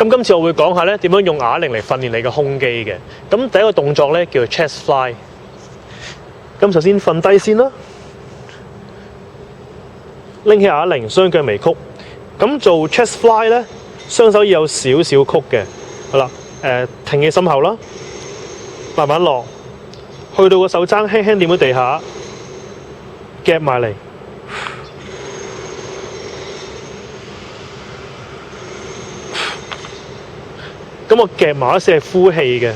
咁今次我會講下咧點樣用啞鈴嚟訓練你嘅胸肌嘅。咁第一個動作咧叫做 chest fly。咁首先瞓低先啦，拎起啞鈴，雙腳微曲。咁做 chest fly 咧，雙手要有少少曲嘅。好啦，挺起心口啦，慢慢落，去到個手踭輕輕掂到地下，夾埋嚟。咁我夾埋一先係呼氣嘅。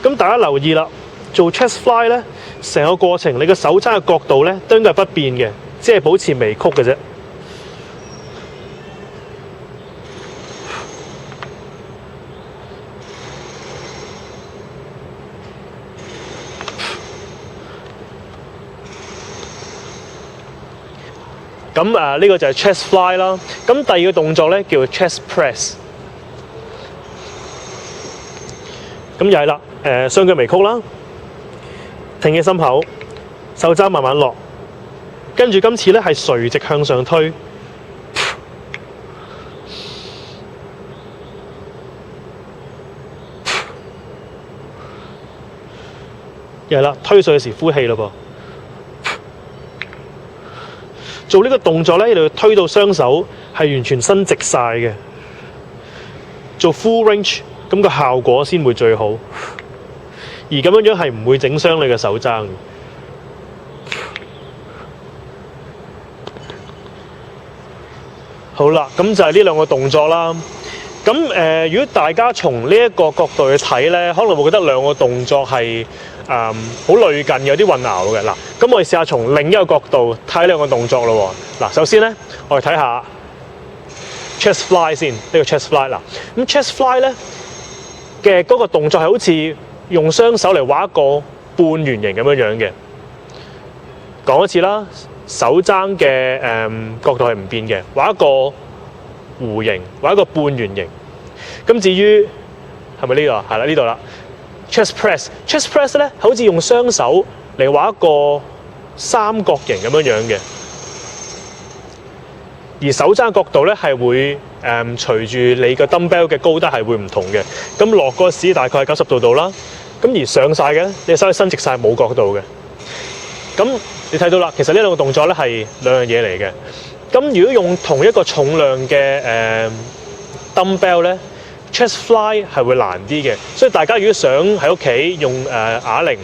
咁大家留意啦，做 chest fly 咧，成個過程你個手踭嘅角度咧都應該係不變嘅，即係保持微曲嘅啫。咁呢個就係 chest fly 啦。咁第二個動作咧叫 chest press。咁又係啦，雙腳微曲啦，挺起心口，手踭慢慢落，跟住今次咧係垂直向上推，又係啦，推上去時呼氣咯噃。做呢個動作咧，你要推到雙手係完全伸直晒嘅，做 full range。咁個效果先會最好，而咁樣係唔會整傷你嘅手踭。好啦，咁就係呢兩個動作啦。咁如果大家從呢一個角度去睇咧，可能會覺得兩個動作係好類近，有啲混淆嘅。嗱，咁我哋試下從另一個角度睇兩個動作咯。嗱，首先咧，我哋睇下 chest fly 先，呢個 chest fly 嗱，咁 chest fly 咧嘅嗰個動作係好似用雙手嚟畫一個半圓形咁樣嘅。講一次啦，手踭嘅角度係唔變嘅，畫一個弧形，畫一個半圓形。咁至於係咪呢度啊？係啦，呢度啦。chest press 咧，好似用雙手嚟畫一個三角形咁樣嘅。而手踭角度咧係會隨住你個 dumbbell 嘅高低係會唔同嘅。咁落個時大概係90度啦。咁而上晒嘅，你手伸直晒冇角度嘅。咁你睇到啦，其實呢兩個動作咧係兩樣嘢嚟嘅。咁如果用同一個重量嘅dumbbell 咧 ，chest fly 係會難啲嘅。所以大家如果想喺屋企用啞鈴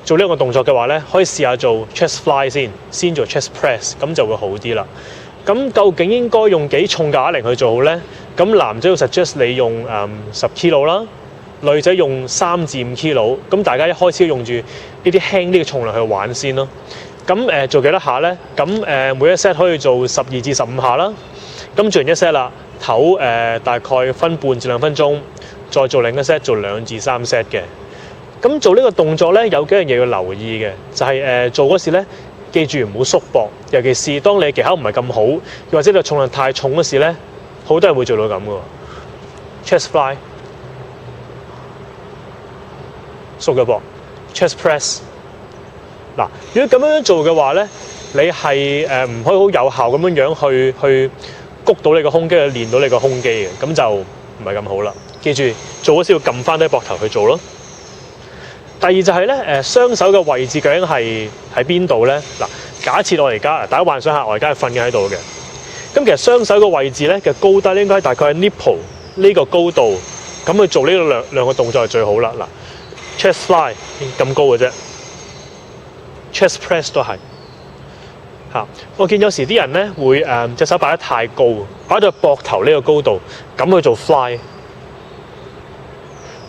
做呢個動作嘅話咧，可以試下做 chest fly 先做 chest press， 咁就會好啲啦。咁究竟應該用幾重嘅啞鈴去做好咧？咁男仔要 suggest 你用10 kg 啦，女仔用3至5 kg。咁大家一開始用住呢啲輕啲嘅重量去玩先咯。咁做幾多下咧？咁每一 set 可以做12至15下啦。咁做完一 set 啦，唞大概分半至2分鐘，再做另一 set， 做2至3 set 嘅。咁做呢個動作咧，有幾樣嘢要留意嘅，就係做嗰時咧，記住唔好縮膊，尤其是當你技巧唔係咁好，又或者你重量太重嗰時咧，好多人會做到咁嘅。chest fly， 縮腳膊 ，chest press。嗱，如果咁樣做嘅話咧，你係唔可以好有效咁樣去谷到你個胸肌，去練到你個胸肌嘅，咁就唔係咁好啦。記住做嗰時要撳翻啲膊頭去做咯。第二就係咧，雙手嘅位置究竟係喺邊度咧？嗱，假設我而家，大家幻想下我而家係瞓緊喺度嘅。咁其實雙手嘅位置咧嘅高低應該大概係 nipple 呢個高度，咁去做呢兩個動作係最好啦。嗱 ，chest fly 咁高嘅啫 ，chest press 都係嚇。我見有時啲人咧會隻手擺得太高，擺到膊頭呢個高度，咁去做 fly。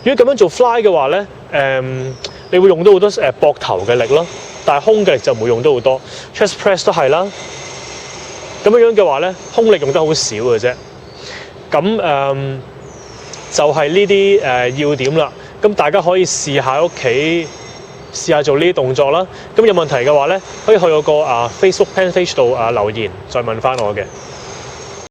如果咁樣做 fly 嘅話咧，你會用到好多膊頭嘅力咯，但係胸嘅力就唔會用到好多。chest press 都係啦。咁樣嘅話咧，胸力用得好少嘅啫。咁就係呢啲要點啦。咁大家可以試下喺屋企試下做呢啲動作啦。咁有問題嘅話咧，可以去我個Facebook fan page 度留言，再問翻我嘅。